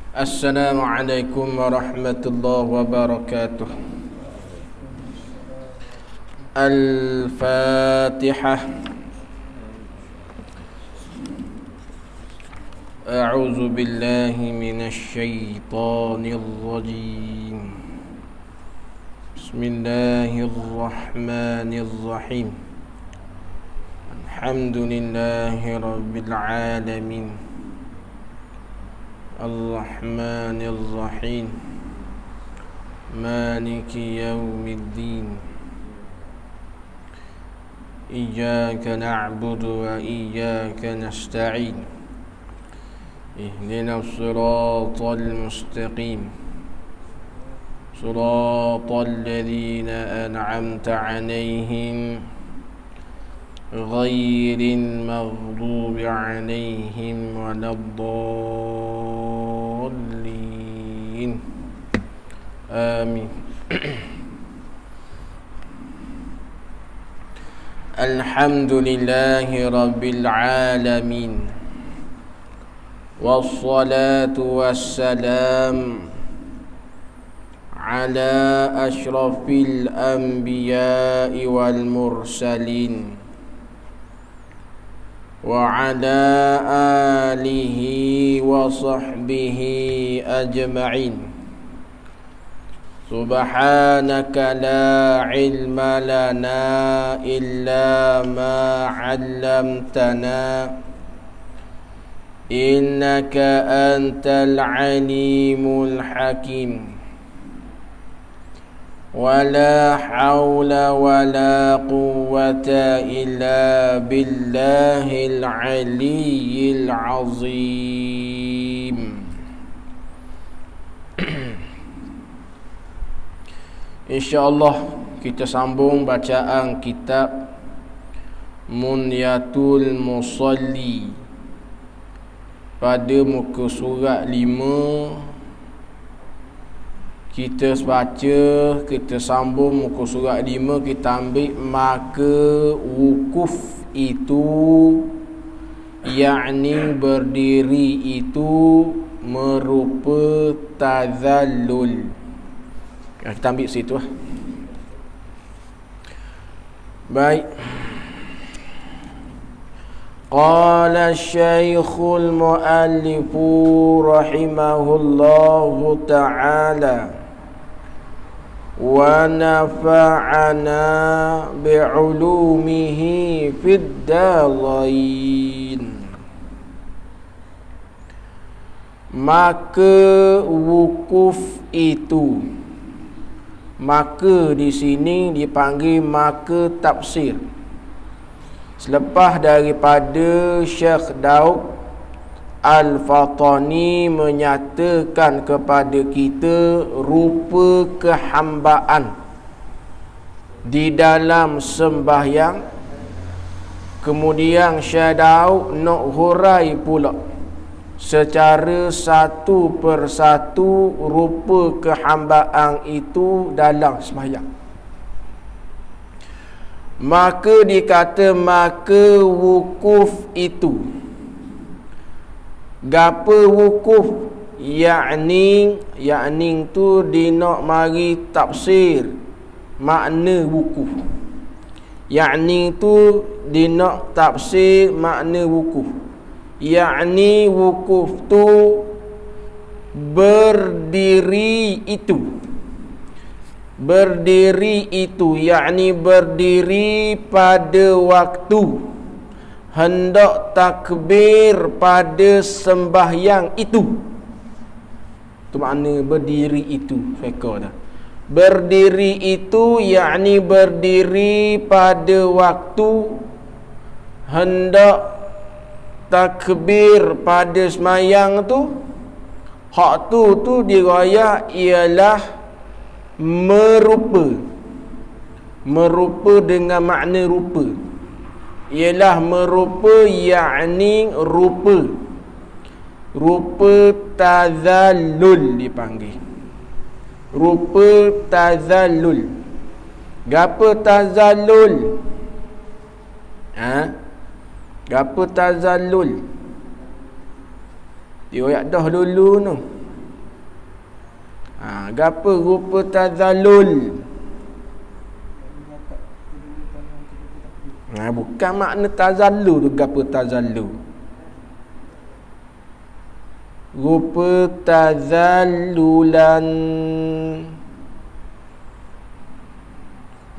Assalamualaikum warahmatullahi wabarakatuh. Al-Fatihah. A'udzu billahi minasy syaithanir rajim. Bismillahirrahmanirrahim. Alhamdulillahi rabbil alamin. Ar-Rahmanir Rahim. Maliki yaumiddin. Iyyaka na'budu wa iyyaka nasta'in. Ihdinas siratal mustaqim. Siratal ladzina an'amta 'alaihim ghairil maghdubi 'alaihim waladdallin. Amin. Alhamdulillahi rabbil alamin. Wassalatu wassalam ala asyrafil anbiya'i wal mursalin wa ala alihi wa sahbihi ajma'in. Subhanaka la ilma lana illa ma 'allamtana innaka antal alimul hakim. Wala hawla wala quwwata illa billahil aliyyil azim. InsyaAllah kita sambung bacaan kitab Munyatul Musalli pada muka surat 5. Kita baca, kita sambung muka surat 5, kita ambil maka wukuf itu, yakni berdiri itu merupa tazallul. Kita ambil situ lah. Baik. Qala Syekhul Mu'allifu rahimahullahu ta'ala wa nafa'ana bi'ulumihi fid darain. Maka wukuf itu, maka di sini dipanggil maka tafsir. Selepas daripada Syekh Daud Al-Fatani menyatakan kepada kita rupa kehambaan di dalam sembahyang, kemudian Syekh Daud nak hurai pula secara satu persatu rupa kehambaan itu dalam sembahyang. Maka dikata maka wukuf itu. Gapo wukuf? Yakni tu dinak mari tafsir makna wukuf. Yakni tu dinak tafsir makna wukuf. Yakni wukuf tu berdiri itu. Berdiri itu, yakni berdiri pada waktu hendak takbir pada sembahyang itu. Itu makna berdiri itu. Fiqah dah. Berdiri itu, yakni berdiri pada waktu hendak takbir pada sembahyang tu. Hak tu diraya ialah merupa dengan makna rupa, ialah merupa, yakni rupa tazallul dipanggil. Rupa tazallul. Gapo tazallul? Gapo tazallul? Dia dah dulu tu. Gapo rupa tazallul? Bukan makna tazallu tu gapo tazallu. Rupa tazallulan,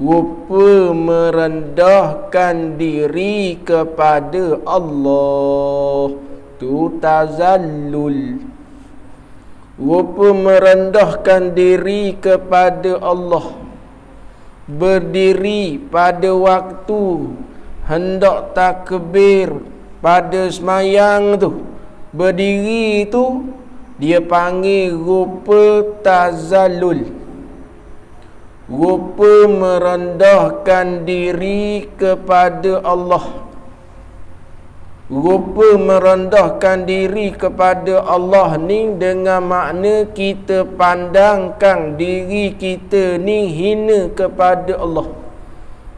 rupa merendahkan diri kepada Allah, tu tazallul. Rupa merendahkan diri kepada Allah, berdiri pada waktu hendak takbir pada semayang tu, berdiri tu dia panggil rupa tazallul. Rupa merendahkan diri kepada Allah. Rupa merendahkan diri kepada Allah ni dengan makna kita pandangkan diri kita ni hina kepada Allah.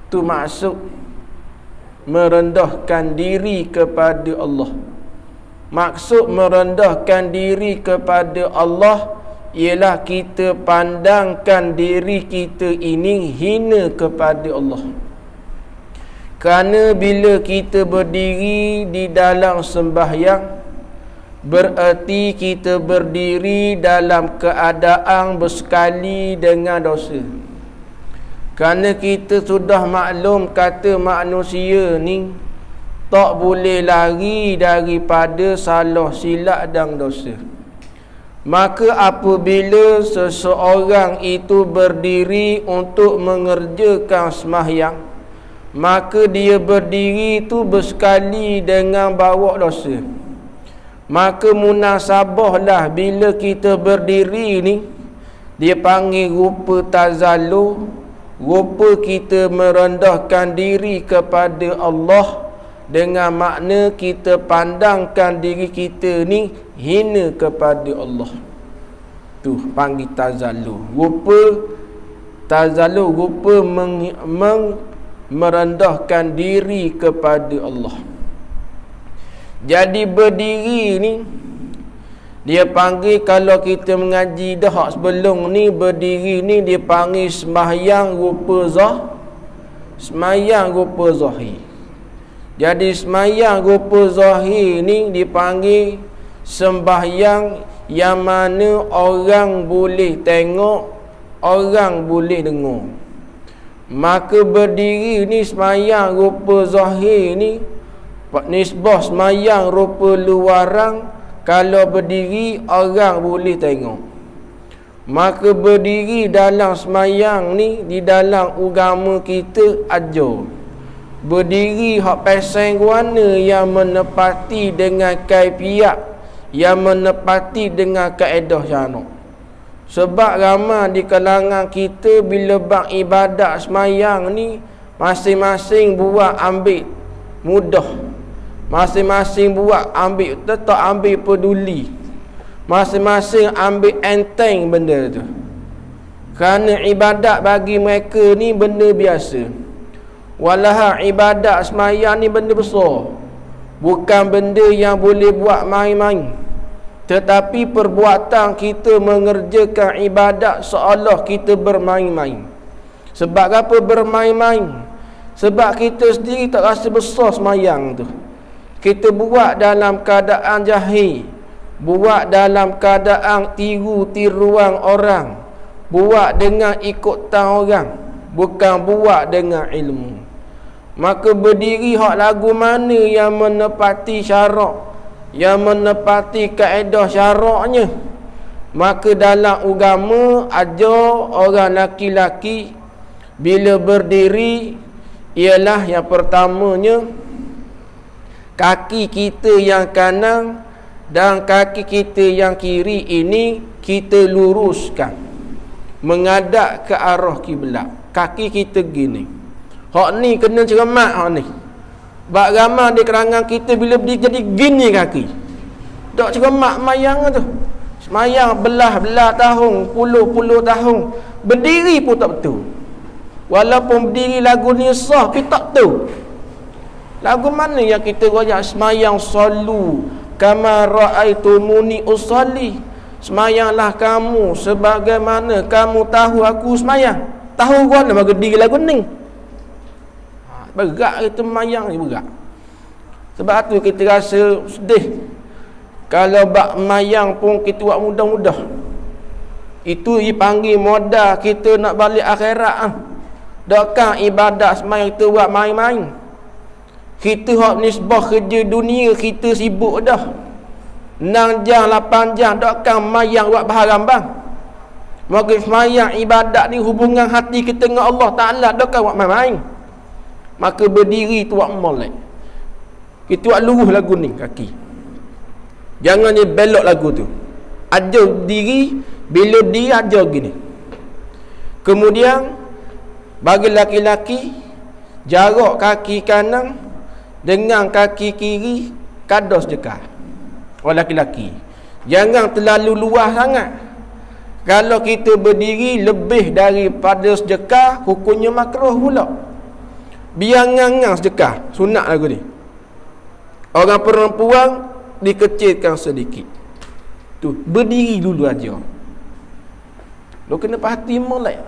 Tu maksud merendahkan diri kepada Allah. Maksud merendahkan diri kepada Allah ialah kita pandangkan diri kita ini hina kepada Allah. Kerana bila kita berdiri di dalam sembahyang, bererti kita berdiri dalam keadaan bersekali dengan dosa. Kerana kita sudah maklum kata manusia ni tak boleh lari daripada salah silap dan dosa. Maka apabila seseorang itu berdiri untuk mengerjakan sembahyang, maka dia berdiri tu bersekali dengan bawa dosa. Maka munasabahlah bila kita berdiri ni, dia panggil rupa tazallu, rupa kita merendahkan diri kepada Allah dengan makna kita pandangkan diri kita ni hina kepada Allah. Tu panggil tazallu. Rupa tazallu, rupa merendahkan diri kepada Allah. Jadi berdiri ni dia panggil, kalau kita mengaji dah sebelum ni, berdiri ni dia panggil sembahyang rupa sembahyang rupa zahir. Jadi sembahyang rupa zahir ni dipanggil sembahyang yang mana orang boleh tengok, orang boleh dengar. Maka berdiri ni sembahyang rupa zahir ni nisbah sembahyang rupa luaran. Kalau berdiri orang boleh tengok. Maka berdiri dalam sembahyang ni di dalam agama kita ajar berdiri hak pasang warna yang menepati dengan kaifiat, yang menepati dengan kaedah syarak. Sebab ramai di kalangan kita bila bab ibadat semayang ni masing-masing buat ambil mudah, masing-masing buat ambil, tetap ambil peduli, masing-masing ambil enteng benda tu. Kerana ibadat bagi mereka ni benda biasa. Walah ibadat semayang ni benda besar, bukan benda yang boleh buat main-main. Tetapi perbuatan kita mengerjakan ibadat seolah kita bermain-main. Sebab apa bermain-main? Sebab kita sendiri tak rasa besar semayang tu. Kita buat dalam keadaan jahil, buat dalam keadaan tiru-tiruan orang, buat dengan ikutan orang, bukan buat dengan ilmu. Maka berdiri hak lagu mana yang menepati syarak, yang menepati kaedah syaraknya, maka dalam agama ajar orang laki-laki bila berdiri ialah yang pertamanya kaki kita yang kanan dan kaki kita yang kiri ini kita luruskan menghadap ke arah kiblat. Kaki kita gini, hak ni kena cermat hak ni. Bak ramai di kerangan kita bila berdiri jadi gini kaki. Tak cermat mayang tu. Semayang belah-belah tahun, puluh-puluh tahun, berdiri pun tak betul. Walaupun berdiri lagu ni sah, kita tak tahu lagu mana yang kita royak semayang sallu kama ra'aitumuni usalli. Semayanglah kamu sebagaimana kamu tahu aku semayang. Tahu gua nak bagi diri lagu ni. Berat kita semayang ni berat. Sebab tu kita rasa sedih. Kalau bak semayang pun kita buat mudah-mudah. Itu dipanggil modal kita nak balik akhirat. Dokkan ibadat semayang kita buat main-main. Kita hak nisbah kerja dunia kita sibuk dah. 6 jam, 8 jam dokkan mayang buat baharam bang. Maka semayang ibadat ni hubungan hati kita dengan Allah Ta'ala dokkan buat main-main. Maka berdiri tu buat molek. Kita buat luruh lagu ni kaki. Jangan dia belok lagu tu. Ajar diri, bila dia ajar gini. Kemudian bagi laki-laki, jarak kaki kanan dengan kaki kiri kados dekat. Orang laki-laki jangan terlalu luas sangat. Kalau kita berdiri lebih daripada sedekah, hukumnya makruh pula. Biar ngang-ngang sedekah, sunat lagu ni. Orang perempuan dikecilkan sedikit. Tu berdiri dulu aja. Lo kena perhati molek.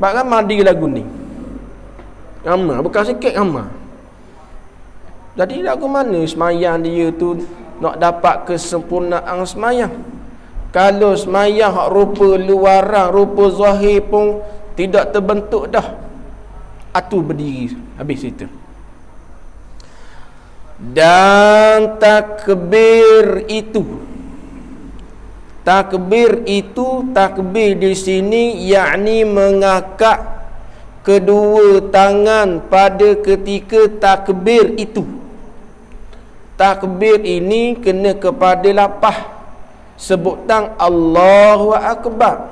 Bak ramai diri lagu ni. Ramai, bukan sikit ramai. Jadi lagu mana semayang dia tu nak dapat kesempurnaan semayang? Kalau semayang hak rupa luaran, rupa zahir pun tidak terbentuk dah. Atu berdiri habis itu. Dan takbir di sini yakni mengangkat kedua tangan pada ketika takbir itu. Takbir ini kena kepada lapah sebutan Allahu Akbar.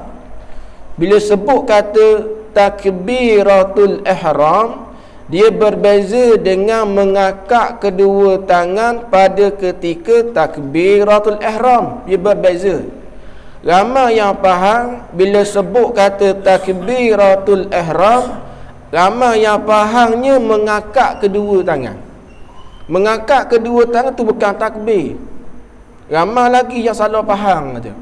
Bila sebut kata takbiratul ihram, dia berbeza dengan mengangkat kedua tangan pada ketika takbiratul ihram. Dia berbeza. Ramai yang faham bila sebut kata takbiratul ihram, ramai yang fahamnya mengangkat kedua tangan. Mengangkat kedua tangan tu bukan takbir. Ramai lagi yang salah faham kata.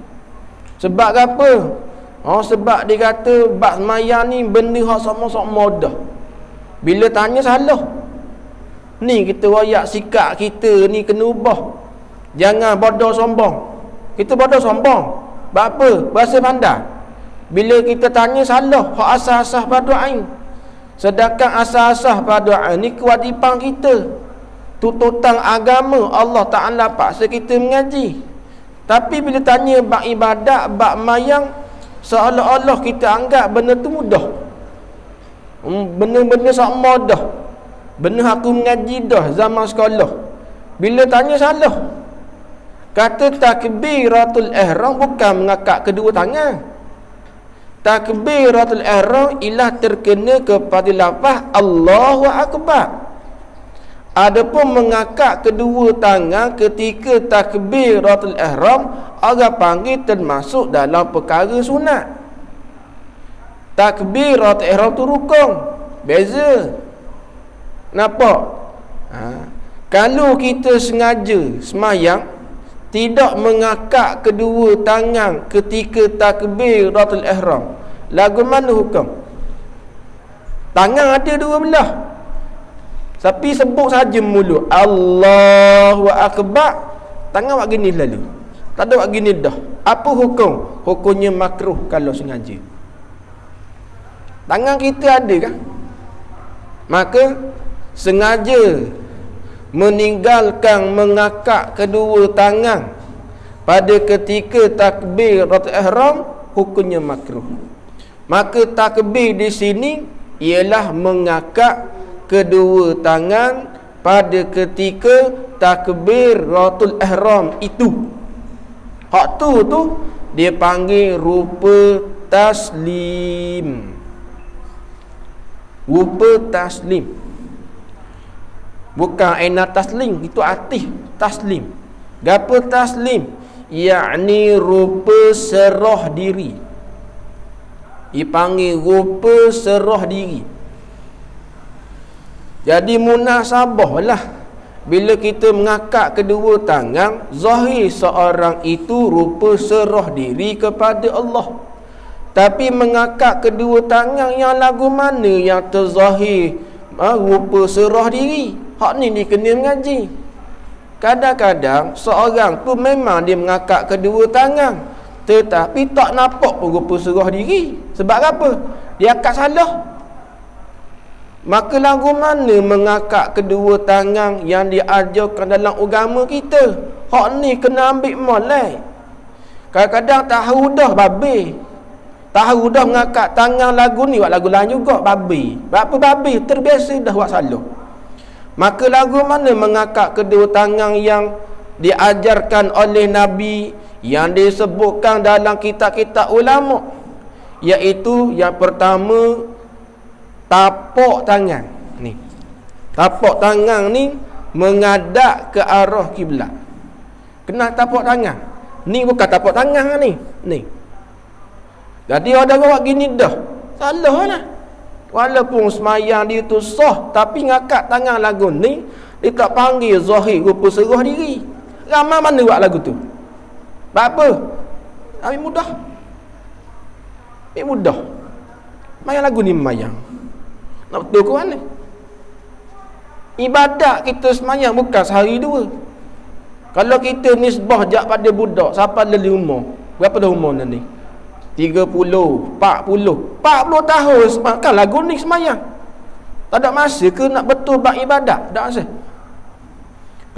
Sebab apa? Sebab dia kata bab semayang ni benda hak sama-sama dah. Bila tanya salah. Ni kita royak sikap kita ni kena ubah. Jangan bodoh sombong. Kita bodoh sombong. Sebab apa? Bahasa pandai. Bila kita tanya salah, hak asas-asas fardu-ain. Sedangkan asas-asas fardu-ain ni kewajipan kita. Tuntutan agama Allah Ta'ala paksa kita mengaji. Tapi bila tanya bab ibadat, bab mayang, seolah-olah kita anggap benda tu mudah. Benda-benda sama dah. Benda aku mengaji dah zaman sekolah. Bila tanya salah. Kata takbiratul ihram bukan mengangkat kedua tangan. Takbiratul ihram ialah terkena kepada lafaz Allahu Akbar. Adapun mengangkat kedua tangan ketika takbiratul ihram, orang panggil termasuk dalam perkara sunat. Takbiratul ihram tu rukun. Beza. Nampak? Kalau kita sengaja semayang tidak mengangkat kedua tangan ketika takbiratul ihram, lagu mana hukum? Tangan ada dua belah. Tapi sebut saja mulut Allahu Akbar, tangan buat gini lalu. Tak ada buat gini dah. Apa hukum? Hukumnya makruh kalau sengaja. Tangan kita ada kan? Maka sengaja meninggalkan mengangkat kedua tangan pada ketika takbiratul ihram, hukumnya makruh. Maka takbir di sini ialah mengangkat kedua tangan pada ketika takbiratul ihram itu. Hak tu dia panggil rupa taslim. Rupa taslim. Bukan aina taslim, itu artis taslim. Gapo taslim? Yakni rupa serah diri. Dipanggil rupa serah diri. Jadi munasabah lah bila kita mengangkat kedua tangan, zahir seorang itu rupa serah diri kepada Allah. Tapi mengangkat kedua tangan yang lagu mana yang terzahir rupa serah diri? Hak ni dia kena mengaji. Kadang-kadang seorang tu memang dia mengangkat kedua tangan, tetapi tak nampak pun rupa serah diri. Sebab apa? Dia angkat salah. Maka lagu mana mengangkat kedua tangan yang diajarkan dalam agama kita? Hak ni kena ambil molek. Kadang-kadang tahu dah babi, tahu dah mengangkat tangan lagu ni, buat lagu lain juga babi. Apa babi? Terbiasa dah buat salah. Maka lagu mana mengangkat kedua tangan yang diajarkan oleh Nabi, yang disebutkan dalam kitab-kitab ulama? Iaitu yang pertama, tapak tangan ni. Tapak tangan ni menghadap ke arah kiblat. Kena tapak tangan. Ni bukan tapak tangan ni. Ni. Jadi ada orang buat gini dah. Salah lah. Walaupun semayang dia tu sah, tapi ngangkat tangan lagu ni, dia tak panggil zahir rupa serah diri. Ramai mana buat lagu tu? Sebab apa? Ambil mudah. Ambil mudah. Mayang lagu ni mayang. Nak betul ke mana? Ibadat kita semayang bukan sehari dua. Kalau kita nisbah jak pada budak sampai leli umur, berapa dah umur ni? 30, 40 tahun kan lagu ni semayang. Tak ada masa ke nak betul bab ibadat? Tak masa.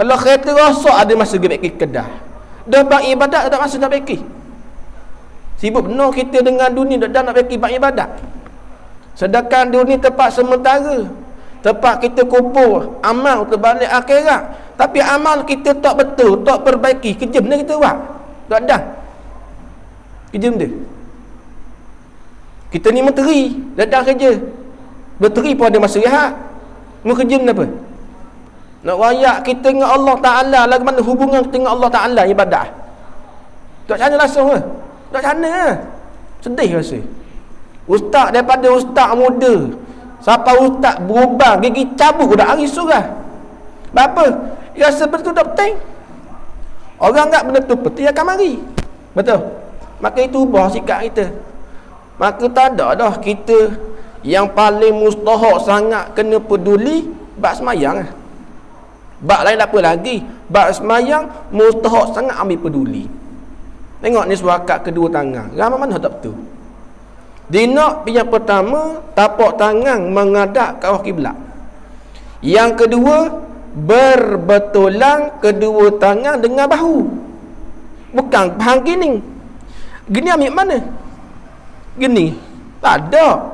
Kalau kereta rosak ada masa pergi kedah. Dah bab ibadat tak ada masa nak pergi. Sibuk benar kita dengan dunia dah nak pergi bab ibadat. Sedangkan dunia tempat sementara, tempat kita kumpul amal terbalik akhirat. Tapi amal kita tak betul, tak perbaiki, kejam dia kita buat. Tak dah. Kejam dia. Kita ni menteri, dadah kerja. Menteri pun ada masa rehat. Mau kejam apa? Nak wayak kita dengan Allah Ta'ala, lagu mana hubungan kita dengan Allah Ta'ala ibadah? Tak sana langsung ke? Tak sana ke? Sedih rasa. Ustaz daripada ustaz muda sampai ustaz berubah, gigi cabut dah hari surah. Apa? Dia rasa betul tak penting. Orang tak benda tu penting akan mari. Betul? Maka itu ubah sikap kita. Maka tak ada dah kita yang paling mustahak sangat kena peduli bab semayang lah. Bab lain tak apa lagi. Bab semayang mustahak sangat ambil peduli. Tengok ni suakat kedua tangan. Ramai mana tak betul. Dinak yang pertama, tapak tangan menghadap ke arah kiblat. Yang kedua, berbetulan kedua tangan dengan bahu. Bukan hang gini. Gini ambil mana? Gini. Tak ada.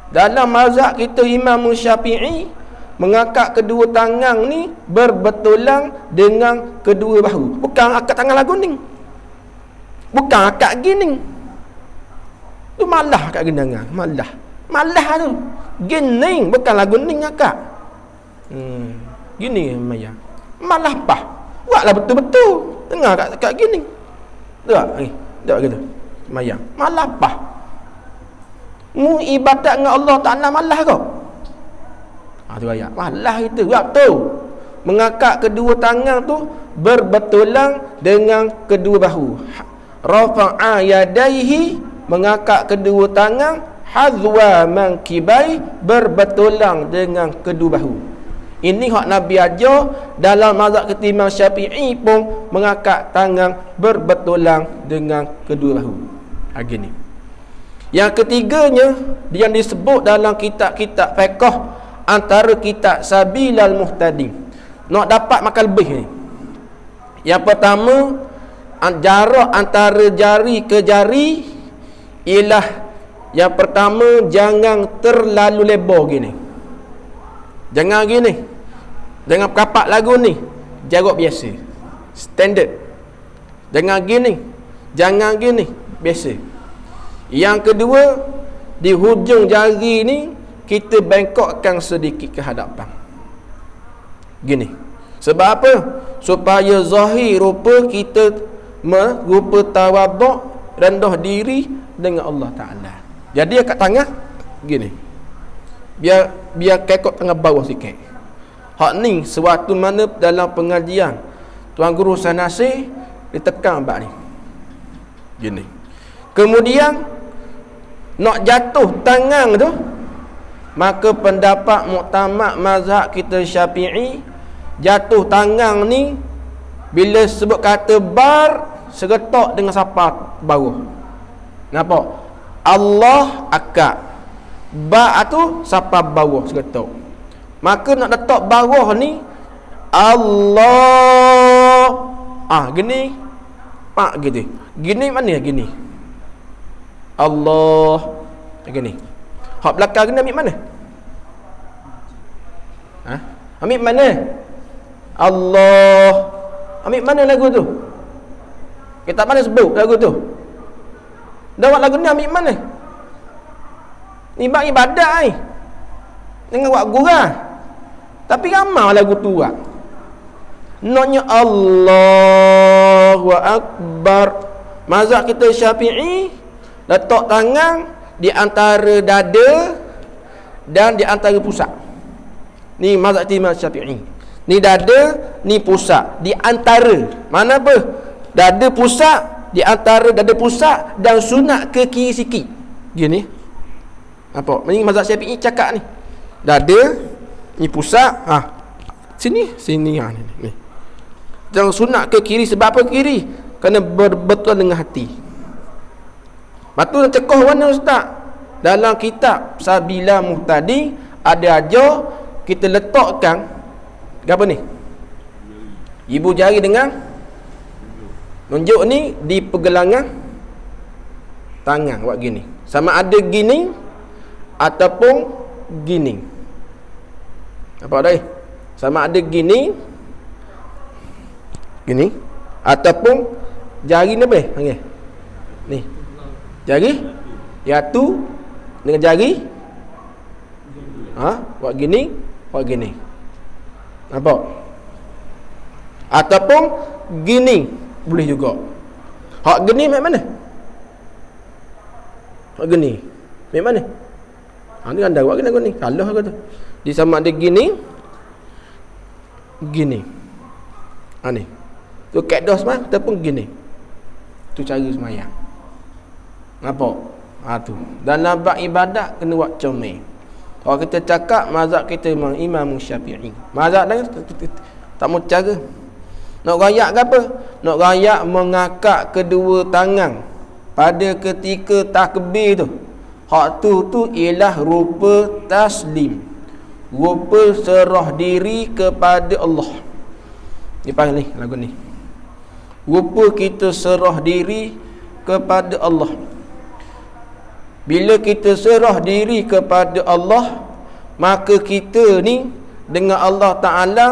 Dalam mazhab kita Imam Syafi'i, mengangkat kedua tangan ni berbetulan dengan kedua bahu. Bukan angkat tangan lagu ni. Bukan angkat gini. Tu malah kat gendangan. Malah tu. Gini. Bukan lagu ni angkat. Gini Maya. Malah pah. Buatlah betul-betul. Dengar kat gini. Tak? Tak gitu. Maya. Malah pah. Mu ibadat dengan Allah Ta'ala malah kau. Tu ayat. Malah itu. Betul. Mengangkat kedua tangan tu berbetulan dengan kedua bahu. Rafa'a yadaihi, mengangkat kedua tangan, hazwa mankibai, berbetulan dengan kedua bahu. Ini hak Nabi ajar. Dalam mazhab kita Imam Syafi'i pun mengangkat tangan berbetulan dengan kedua bahu. Gini. Yang ketiganya yang disebut dalam kitab-kitab fiqh, antara kitab Sabilal Muhtadi, nak dapat makan lebih ni. Yang pertama, jarak antara jari ke jari ialah yang pertama, jangan terlalu lebar gini. Jangan gini. Jangan kapak lagu ni. Jarak biasa. Standard. Jangan gini. Jangan gini. Biasa. Yang kedua, di hujung jari ni kita bengkokkan sedikit ke hadapan. Gini. Sebab apa? Supaya zahir rupa kita rupa tawaduk, rendah diri dengan Allah Ta'ala. Jadi kat tangan gini. Biar kekok tengah bawah sikit. Hak ni sewaktu mana dalam pengajian Tuan Guru Sanasir ditekan bab ni. Gini. Kemudian nak jatuh tangan tu, maka pendapat muktamad mazhab kita Syafi'i, jatuh tangan ni bila sebut kata bar seretak dengan sapa bawah. Nampak? Allah akad. Ba tu sapa bawah seretak. Maka nak letak bawah ni Allah. Gini. Pak gitu. Gini mana gini? Allah. Gini. Hak belakang gini ambil mana? Ambil mana? Allah. Ambil mana lagu tu? Kita mana sebut lagu tu? Dah buat lagu ni ambil mana? Ni bab ibadat ni. Dengan buat gurau. Tapi ramai lagu tu buat. Naknya Allahu Akbar. Mazhab kita Syafi'i letak tangan di antara dada dan di antara pusat. Ni mazhab Imam Syafi'i. Ni dada, ni pusat. Di antara. Mana apa? Dada pusat, di antara dada pusat dan sunat ke kiri sikit. Gini. Apa? Ini mazhab Syafi'i cakap ni. Dada, ni pusat, sini ni. Jangan sunat ke kiri. Sebab apa kiri? Kerana berbetul dengan hati. Batu nak cekoh mana ustaz? Dalam kitab Sabila Muhtadi ada aja kita letakkan apa ni? Ibu jari dengan nunjuk ni di pergelangan tangan buat gini. Sama ada gini ataupun gini. Apa dah? Sama ada gini ataupun jari ni boleh panggil. Ni. Jari yaitu dengan jari buat gini, buat gini. Nampak? Ataupun gini boleh juga. Hak gini mek mana? Hak gini. Mek mana? Ni anda buat gini. Salah ke tu? Di sama ada gini. Ni. Tu kaedah sembahyang ataupun gini. Tu cara sembahyang. Nampak? Tu. Dalam bab ibadat kena buat comel. Kalau kita cakap mazhab kita Imam Syafi'i. Mazhab lain tak mau cara. Nak rayak ke apa? Nak rayak mengakak kedua tangan pada ketika takbir tu. Hak tu ialah rupa taslim. Rupa serah diri kepada Allah. Ni panggil ni lagu ni. Rupa kita serah diri kepada Allah. Bila kita serah diri kepada Allah, maka kita ni dengan Allah Ta'ala,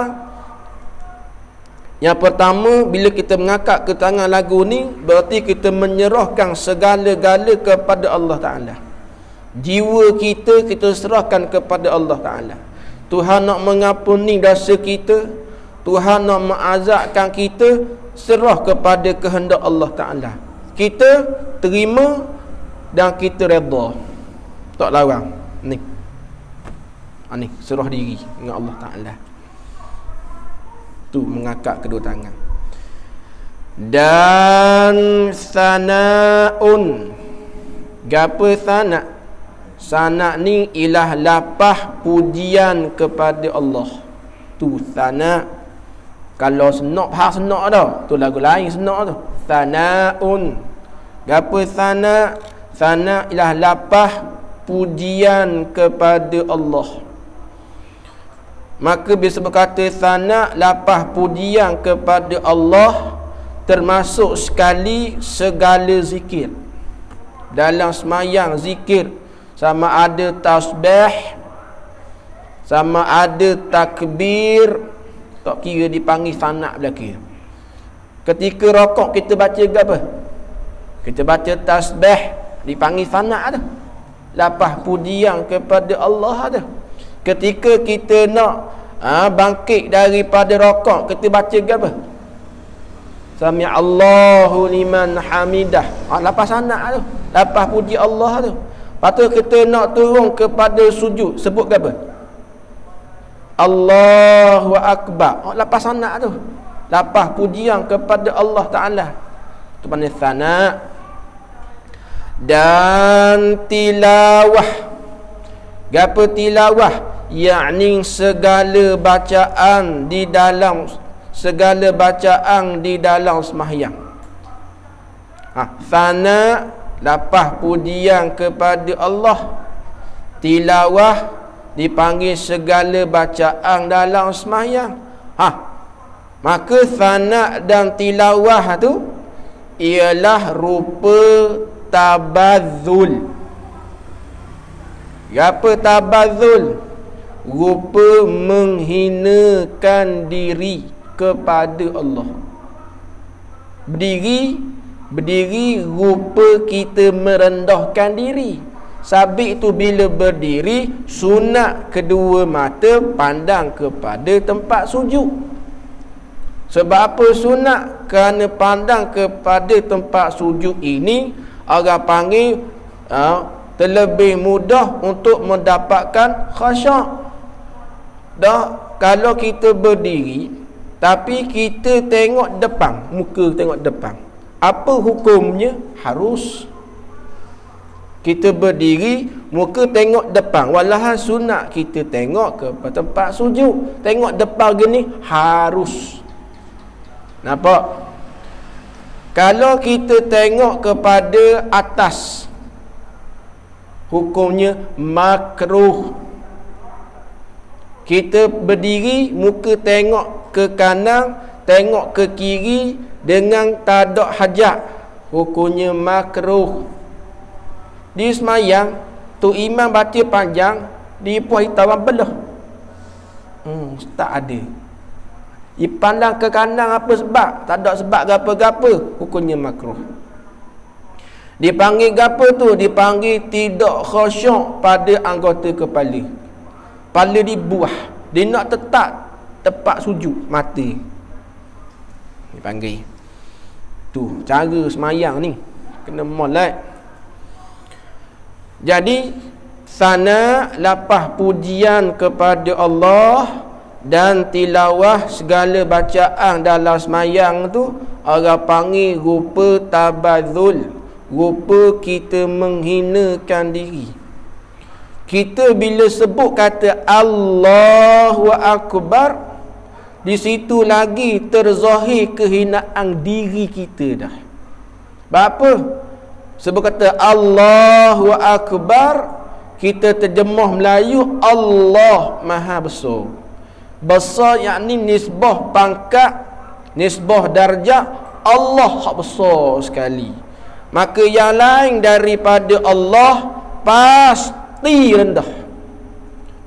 yang pertama bila kita mengangkat ke tangan lagu ni, berarti kita menyerahkan segala-gala kepada Allah Ta'ala. Jiwa kita serahkan kepada Allah Ta'ala. Tuhan nak mengampuni dosa kita, Tuhan nak mengazabkan kita, serah kepada kehendak Allah Ta'ala. Kita terima dan kita redha, tak larang. Ni serah diri dengan Allah Ta'ala. Tu mengakak kedua tangan. Dan sana'un. Gapa sana'? Sana' ni ialah lapah pujian kepada Allah. Tu sana'. Kalau senak, hak senak dah, tu lagu lain senak tu. Sana'un. Gapa sana'? Sana ialah lapah pujian kepada Allah. Maka bila berkata sana lapah pujian kepada Allah, termasuk sekali segala zikir. Dalam semayang zikir, sama ada tasbih, sama ada takbir, tak kira dipanggil sana belakang. Ketika rokok kita baca apa? Kita baca tasbih, dipanggil sana' tu. Lapah pujian kepada Allah tu. Ketika kita nak bangkit daripada rokok, kita baca apa? Sami Allahu liman hamidah. Lapah sana' tu. Lapah puji Allah tu. Lepas tu kita nak turun kepada sujud, sebut apa? Allahu Akbar. Oh, lapas sana tu. Lapas pujian kepada Allah Ta'ala. Itu panggil sana. Dan tilawah. Gapo tilawah? Yakni segala bacaan di dalam sembahyang. Sana lapas pujian kepada Allah. Tilawah dipanggil segala bacaan dalam sembahyang. Maka sana dan tilawah tu ialah rupa tabadzul. Apa tabadzul? Rupa menghinakan diri kepada Allah. Berdiri rupa kita merendahkan diri. Sabit itu bila berdiri, sunat kedua mata pandang kepada tempat sujud. Sebab apa sunat? Kerana pandang kepada tempat sujud ini orang panggil terlebih mudah untuk mendapatkan khasyuk. Kalau kita berdiri tapi kita tengok depan, muka tengok depan, apa hukumnya? Harus kita berdiri, muka tengok depan. Walhasil sunat kita tengok ke tempat sujud. Tengok depan gini harus. Nampak? Kalau kita tengok kepada atas, hukumnya makruh. Kita berdiri, muka tengok ke kanan, tengok ke kiri dengan tak ada hajat, hukumnya makruh. Di semayang tu imam baca panjang, di puas hitam belah. Tak ada. Dipandang ke kanan apa sebab? Tak ada sebab gapo-gapo, hukumnya makruh. Dipanggil gapo tu? Dipanggil tidak khusyuk pada anggota kepala. Kepala dibuah, dia nak tetap tepat sujud, mati. Dipanggil. Tu cara semayang ni. Kena molek. Jadi sana lapah pujian kepada Allah dan tilawah segala bacaan dalam semayang tu orang panggil rupa tabadzul. Rupa kita menghinakan diri. Kita bila sebut kata Allahu Akbar, di situ lagi terzahir kehinaan diri kita dah. Apa? Sebab kata Allahu Akbar, kita terjemah Melayu Allah Maha Besar. Besar yakni nisbah pangkat, nisbah darjah Allah hak besar sekali. Maka yang lain daripada Allah pasti rendah.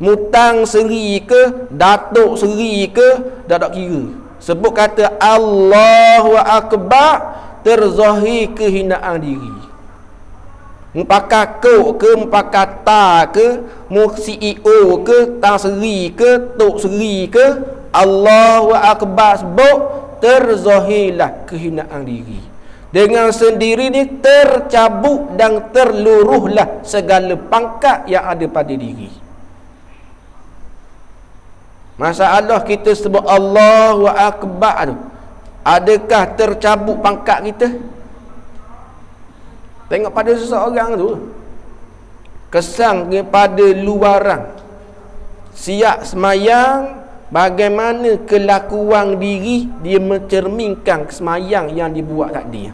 Mutang seri ke, datuk seri ke, tak kira. Sebut kata Allahu Akbar, terzahir kehinaan diri. Mupakat kok ke, mupakat ta ke, mu CEO ke, tang seri ke, tok seri ke, Allahu Akbar sebut, terzahirlah kehinaan diri. Dengan sendiri ni tercabut dan terluruhlah segala pangkat yang ada pada diri. Masalah kita sebut Allahu Akbar tu, adakah tercabut pangkat kita? Tengok pada seseorang tu, kesan kepada luaran, siap semayang, bagaimana kelakuan diri dia mencerminkan semayang yang dibuat tadi.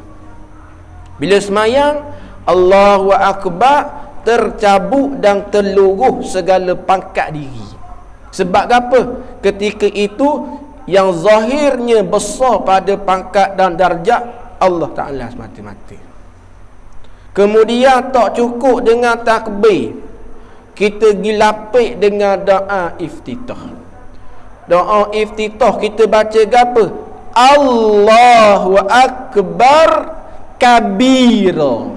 Bila semayang Allahu Akbar, tercabut dan terluruh segala pangkat diri. Sebab apa? Ketika itu yang zahirnya besar pada pangkat dan darjat Allah Ta'ala semata-mata. Kemudian tak cukup dengan takbir, kita dilapik dengan doa iftitah. Doa iftitah kita baca apa? Allahu Akbar kabira.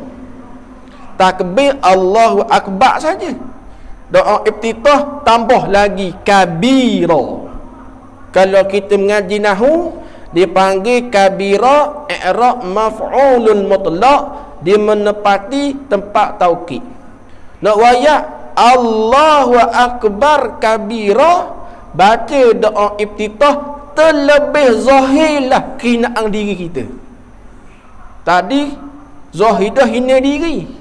Takbir Allahu Akbar saja. Doa iftitah tambah lagi kabira. Kalau kita mengaji nahwu, dipanggil kabira i'rab maf'ulun mutlaq, dia menepati tempat taukid. Nak wayak Allahu Akbar kabira, baca doa iftitah terlebih zahirlah kehinaan diri kita. Tadi zahir dah hina diri.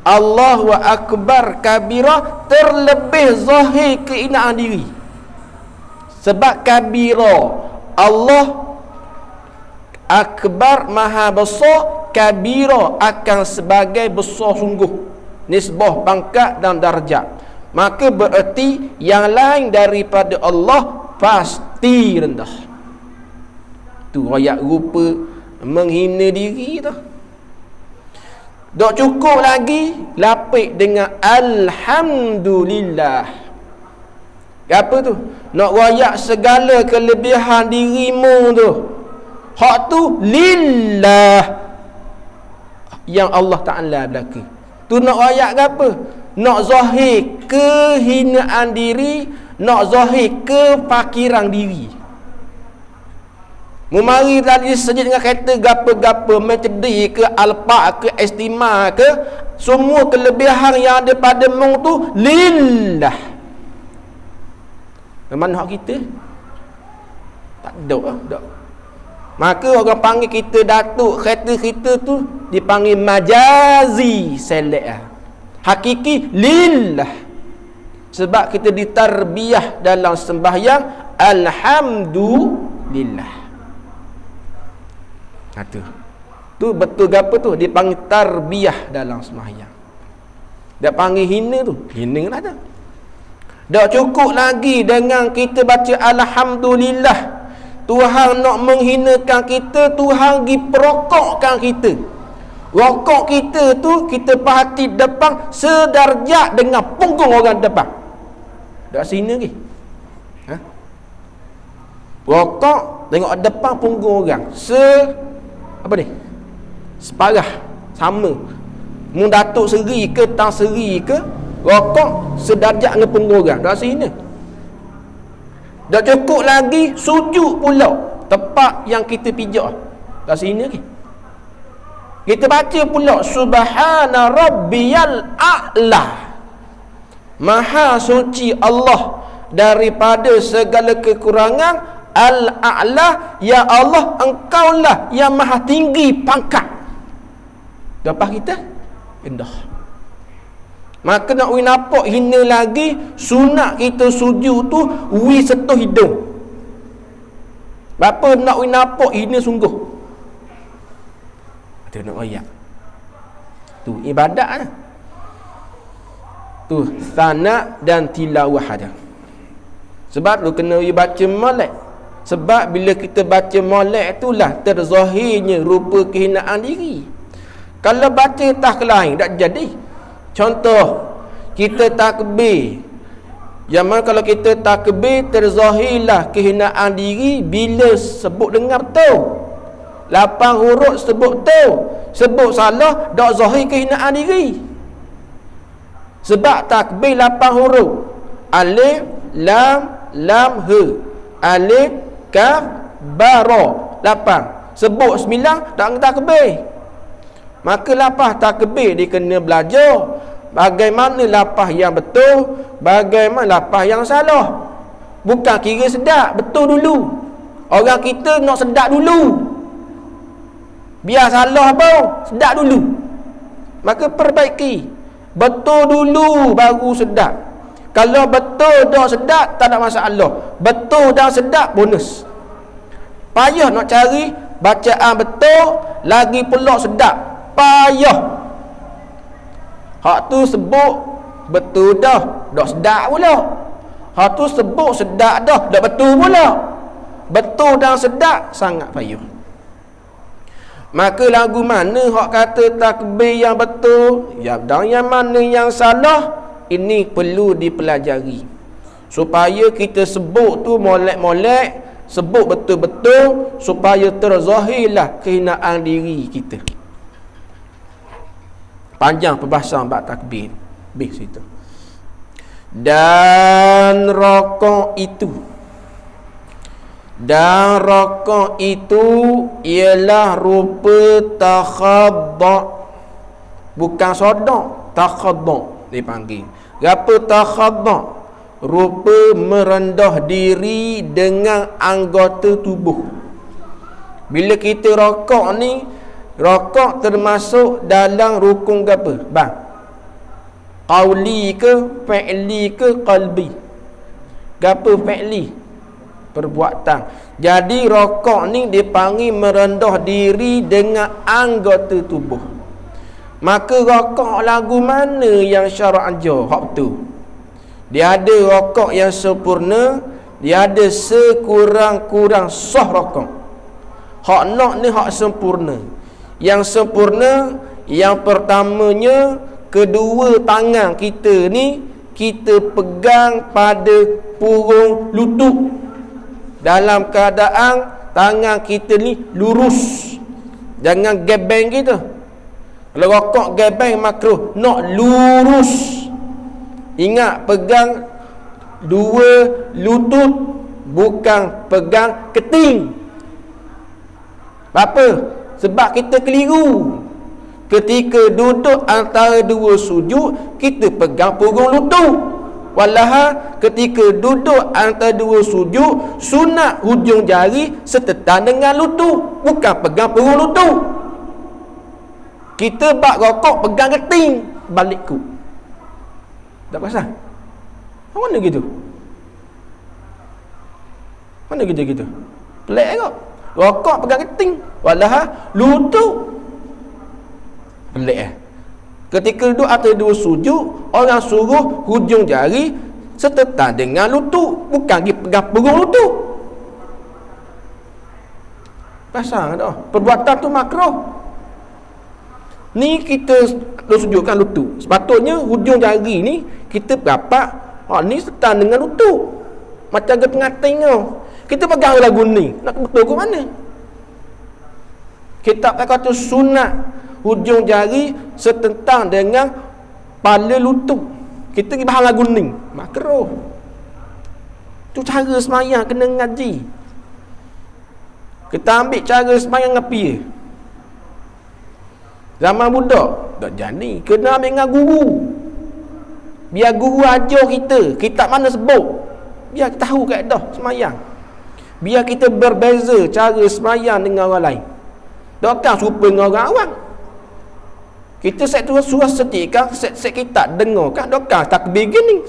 Allahu akbar kabira terlebih zahir kehinaan diri. Sebab kabira Allah akbar maha besar, kabira akan sebagai besar sungguh, nisbah pangkat dan darjat. Maka bererti yang lain daripada Allah pasti rendah. Tu ayat rupa menghina diri tu. Tak cukup lagi lapik dengan alhamdulillah. Apa tu? Nak royak segala kelebihan dirimu tu. Hak tu lillah, yang Allah Ta'ala belaka. Tu nak royak apa? Nak zahir kehinaan diri, nak zahir kefakiran diri. Memari tadi sejid dengan kata gapa-gapa, metodi ke alfa ke estima ke, semua kelebihan yang ada pada mu tu lillah. Mana hak kita? Tak ada dah. Maka orang panggil kita datuk, kata kita tu dipanggil majazi selek. Hakiki lillah. Sebab kita ditarbiyah dalam sembahyang alhamdulillah. Tu betul apa tu? Dipanggil tarbiyah dalam sembahyang. Dia panggil hina tu, hina lah tu. Tak cukup lagi dengan kita baca alhamdulillah. Tuhan nak menghinakan kita, Tuhan pergi perokokkan kita. Rokok kita tu kita perhati depan sedarjat dengan punggung orang depan. Tak sini lagi. Rokok tengok depan punggung orang. Apa ni? Separah sama. Mu datuk seri ke tang seri ke, rokok sedarjat dengan punggung orang. Tak sini. Tak cukup lagi sujud pula tempat yang kita pijak. Tak sini lagi. Kita baca pula subhana rabbiyal a'la. Maha suci Allah daripada segala kekurangan. Al-a'la, ya Allah, engkaulah yang maha tinggi pangkat. Dapat kita rendah. Maka nak nampak hina lagi, sunat kita sujud tu wi sentuh hidung. Bapa nak nampak hina sungguh. Ada nak ayat. Tu ibadat lah. Tu sana dan tilawah ada. Sebab lu kena baca molek. Sebab bila kita baca molek itulah terzahirnya rupa kehinaan diri. Kalau baca tak lain tak jadi. Contoh, kita takbir. Yang mana kalau kita takbir terzahirlah kehinaan diri bila sebut dengar betul. 8 huruf sebut betul. Sebut salah tak zahir kehinaan diri. Sebab takbir 8 huruf. Alif, lam, he. Alif, kaf, ba, ra. 8. Sebut 9 tak takbir. Maka lapah takbir dia kena belajar bagaimana lapah yang betul, bagaimana lapah yang salah. Bukan kira sedap, betul dulu. Orang kita nak sedap dulu. Biar salah apa? Sedap dulu. Maka perbaiki. Betul dulu baru sedap. Kalau betul dah sedap tak ada masalah. Betul dah sedap bonus. Payah nak cari bacaan betul lagi pula sedap. Payah. Hak tu sebut betul dah sedap pula. Hak tu sebut sedap dah betul pula. Betul dan sedap sangat payah. Maka lagu mana hak kata takbir yang betul, dan yang mana yang salah, ini perlu dipelajari supaya kita sebut tu molek-molek, sebut betul-betul supaya terzahirlah kehinaan diri kita. Panjang perbahasan bab takbir. Habis situ. Dan rokok itu ialah rupa takhadda. Bukan sodok, takhadda dipanggil. Apa takhadda? rupa merendah diri dengan anggota tubuh. Bila kita rokok ni, rokok termasuk dalam rukun apa? Bang, qauli ke, fi'li ke, qalbi? Gapo fi'li? Perbuatan. Jadi rokok ni dipanggil merendah diri dengan anggota tubuh. Maka rokok lagu mana yang syarak ajar? Hak tu. Dia ada rokok yang sempurna, dia ada sekurang-kurang sah rokok. Hak nak ni hak sempurna. Yang sempurna, yang pertamanya, kedua tangan kita ni kita pegang pada purung lutut. Dalam keadaan tangan kita ni lurus, jangan gebeng gitu. Kalau rokok gebeng makruh. Nak lurus. Ingat, pegang dua lutut, bukan pegang keting. Apa? Sebab kita keliru. Ketika duduk antara dua sujud, kita pegang punggung lutut. Walaha ketika duduk antara dua sujud, sunat hujung jari setetan dengan lutut, bukan pegang punggung lutut. Kita bak rokok pegang keting, balik ku. Tak pasal. Mana gitu? Mana gitu? Pelik kok. Rokok pegang keting, walaha lutut. Pelik Ketika duduk atas dua sujud, orang suruh hujung jari setetan dengan lutut, bukan pergi pegang punggung lutut. Pasang dah. Perbuatan tu makruh. Ni kita sujudkan lutut. Sepatutnya hujung jari ni kita berapak, ni setan dengan lutut. Macam ke pengating kau. Kita pegang lagu ni, nak betul ke mana? Kitab kata sunat hujung jari setentang dengan kepala lutut. Kita pergi bahas lagu ni, makruh. Tu cara semayang kena ngaji. Kita ambil cara semayang ngapi. Zaman budak tak jadi, kena ambil dengan guru. Biar guru ajar kita kitab mana sebut, biar kita tahu kaedah semayang. Biar kita berbeza cara semayang dengan orang lain. Takkan serupa dengan orang awam. Kita set tu surah setika, set kita dengar kan dokar takbir gini.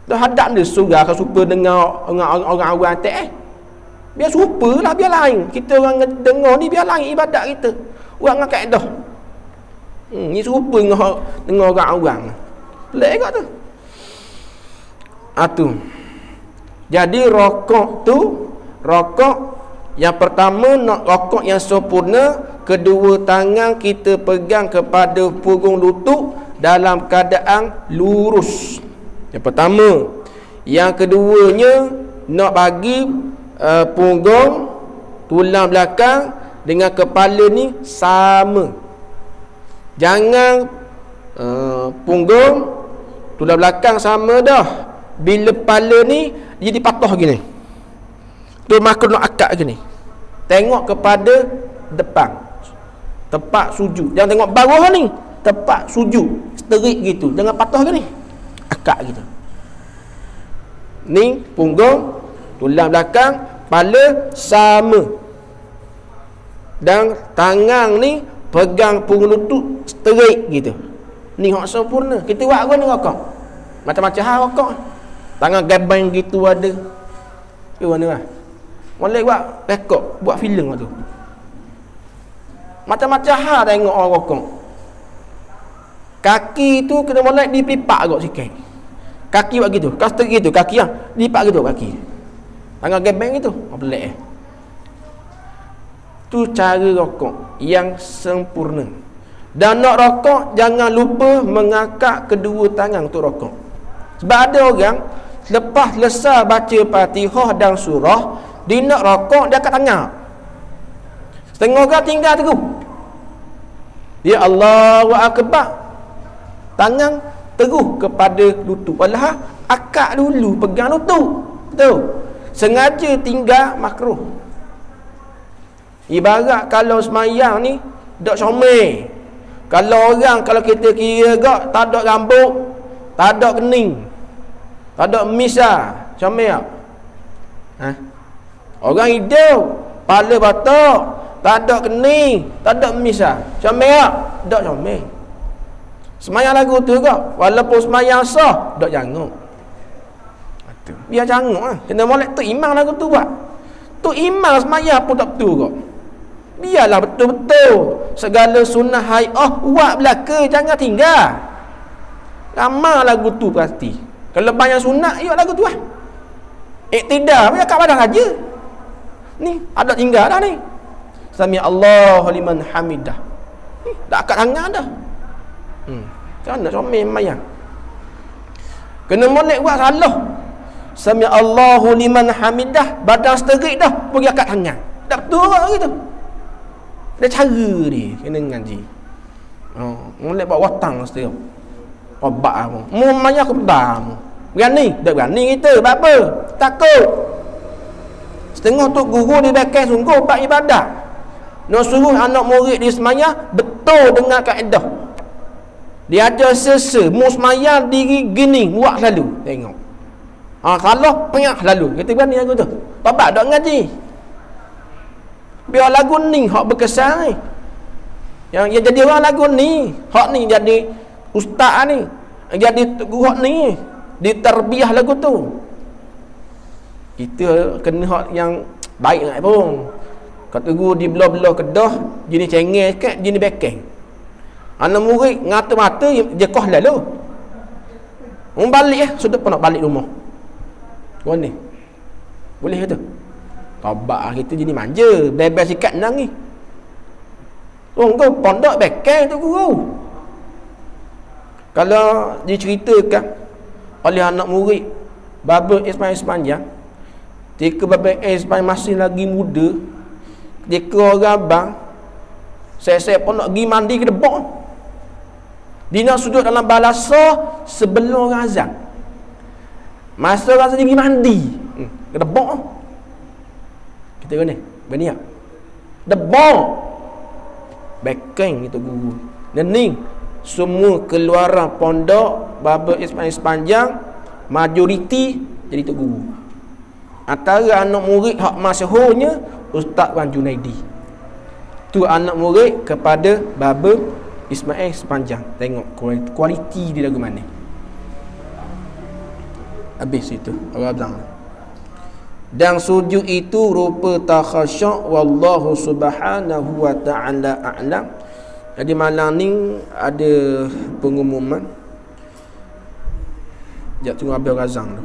Dah hadap ni surah kan serupa dengan orang awam tak biar serupalah, biar lain. Kita orang dengar ni biar lain ibadat kita. Orang dengan kaedah. Ni serupa dengan orang awam. Pelik kat tu. Tu. Jadi rokok yang pertama, nak rokok yang sempurna, kedua tangan kita pegang kepada punggung lutut dalam keadaan lurus. Yang pertama. Yang keduanya, nak bagi punggung tulang belakang dengan kepala ni sama. Jangan punggung tulang belakang sama dah. Bila kepala ni jadi patah gini, tu maka nak akak gini. Tengok kepada depan, tempat sujud. Jangan tengok bawah ni, tempat sujud sterik gitu. Jangan patah gini, akak gitu. Ni punggung, tulang belakang, kepala sama. Dan tangan ni pegang punggung lutut sterik gitu. Ni hak sempurna. Kita buat apa ni rokok? Macam-macam hal rokok. Tangan gabang gitu ada. Ke mana lah? Boleh buat rekod, buat filem tu. Macam-macam hal tengok orang rokok. Kaki tu kena molek dipelipak kot sikit. Kaki buat gitu, kaster gitu, kaki lah lipat gitu kaki. Tangan gabang gitu. Pelik tu cara rokok yang sempurna. Dan nak rokok, jangan lupa mengangkat kedua tangan untuk rokok. Sebab ada orang lepas selesai baca Fatihah dan surah, dia nak rokok, dia angkat tangan. Setengah orang tinggal teguh. Ya Allahu Akbar, tangan teguh kepada lutut. Walah akak dulu pegang lutut. Betul. Sengaja tinggal makruh. Ibarat kalau semayang ni dok comel. Kalau kita kira gak tak ada rambut, tak ada kening, Tak ada misa. Comel tak? Ha? Orang hidup, kepala batak, tak ada kening, tak ada misa. Comel tak? Tak comel. Semayang lagu tu kau. Walaupun semayang sah, tak janguk. Biar janguk lah. Kena molek tu imam lagu tu buat. Tu imam semayang pun tak betul kau. Biarlah betul-betul segala sunnah hai'ah buat belaka, jangan tinggal. Lama lagu tu pasti. Kalau banyak sunat, ikut lagu tu lah. Iktidar punya kat badan saja. Ni ada tinggal dah ni. Sami Allahu liman hamidah. Ni dah kat tangan dah. Kan nak comel mayang. Kena molek buat salah. Sami Allahu liman hamidah, badan seterik dah pergi kat tangan. Tak betul ke gitu. Ada cara dia kena ngaji. Molek buat watang setiap. Obat apa. Mu mayang ke pedam. Berani? Tak berani kita. Sebab apa? Takut. Setengah tu guru di belakang sungguh buat ibadah. Nak suruh anak murid di semayang betul dengan kaedah. Dia ajar sesa, mu semayang diri gini, buat selalu. Tengok. Salah, penyak selalu. Kita berani lagu tu. Bapak tak ngaji. Biar lagu ni, hak berkesan ni. Yang jadi orang lagu ni, hak ni jadi ustaz ni. Jadi guru hak ni. Diterbiah lagu tu. Kita kena hak yang baik nak pun. Kata guru di belah-belah Kedah, jenis cengeng sikit, jenis bekeng. Anak murid ngata-mata dia kau lalu. Balik sudah pun nak balik rumah. Mana? Boleh ke tu? Tobat kita jenis manja, bebas sikat nang ni. Kau pondok bekeng tu guru. Kalau diceritakan oleh anak murid Baba Ismail Sepanjang, ketika Baba Ismail masih lagi muda, ketika orang abang saya pun nak pergi mandi ke debok, dia nak sudut dalam balasa sebelum orang azan. Masa orang azan dia pergi mandi ke debok. Kita kena berani tak? Debok bekeng itu guru nening. Semua keluaran pondok Baba Ismail Sepanjang majoriti jadi tok guru. Antara anak murid hak masyhurnya Ustaz Wan Junaidi. Tu anak murid kepada Baba Ismail Sepanjang. Tengok kualiti dia lagu mana. Habis itu orang abang. Dan sujud itu rupa takhasyu' wallahu subhanahu wa ta'ala a'lam. Jadi malam ni ada pengumuman. Sekejap tunggu habis razang tu.